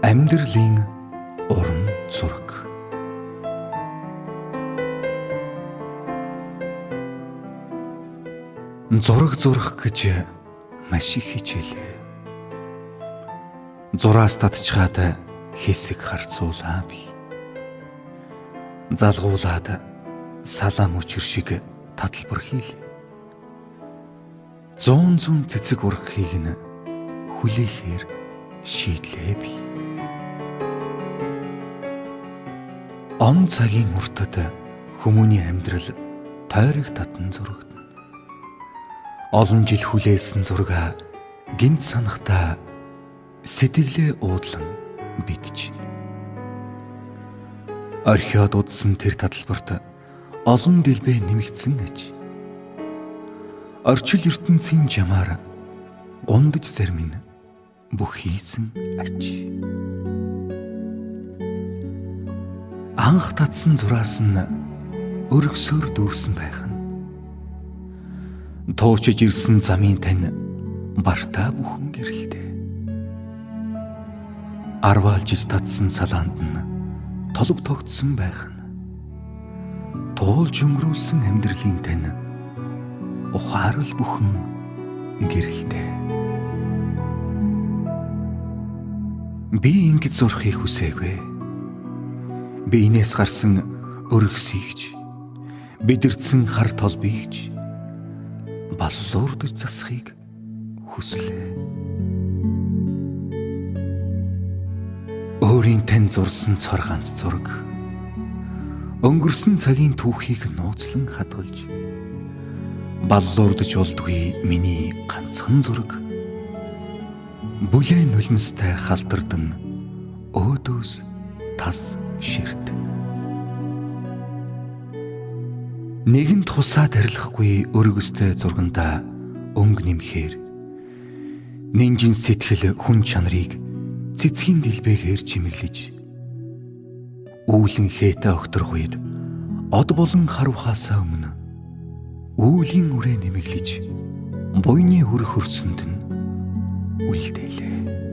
Амьдралын уран зураг. Зураг зурах гэж маш их хичээлээ. Зураас татчихад хэсэг харцуулаа би. Залгуулад салаам өчр шиг таталбар хийлээ. Зүүн цэцэг ургахыг нь хүлээхээр шийдлээ би. Он цагийн уртад хүмүүний амьдрал тойрог татан зурагдан. Олон жил хүлээсэн зураг гинт санахтаа сэтгэлээ уудлан бидчих. Орхиод удсан тэр таталбарт олон дэлбээ нэмэгдсэн аж. Орчил ертөнцийн жамаар гундаж зарим нь бүх хийсэн аж. Анх татсан зураас нь өргөсөөр дүүрсэн байх нь. Туучиж ирсэн замын тань бартаа бүхэн гэрэлтэй. Арваалжиж татсан салаанд нь толб тогтсон байх нь. Туулж өнгөрүүлсэн амьдралын тань ухаарл бүхэн гэрэлтэй. Би ингэж зурхийг хүсээгүй. Би инээс гарсан өргөсийгч, бидэрдсэн хар толбийгч баллуурдаж засахыг хүслээ. Өөрийн тань зурсан цор ганц зураг, өнгөрсөн цагийн түүхийг нууцлан хадгалж, баллуурдаж болдгүй миний ганцхан зураг, бүлээн нулимстай халтардан өөдөөс тас ширтэн. Нэгэнт хусаад арилахгүй өргөстэй зургандаа өнгө нэмэхээр нинжин сэтгэл хүн чанарыг цэцгийн дэлбэгээр чимэглэж үүлэн хээтэй огторох үед од болон харуухаасаа өмнө үүлийн үрээ нэмэглэж буйны хөрөх хөрсөнд нь үлдээлээ.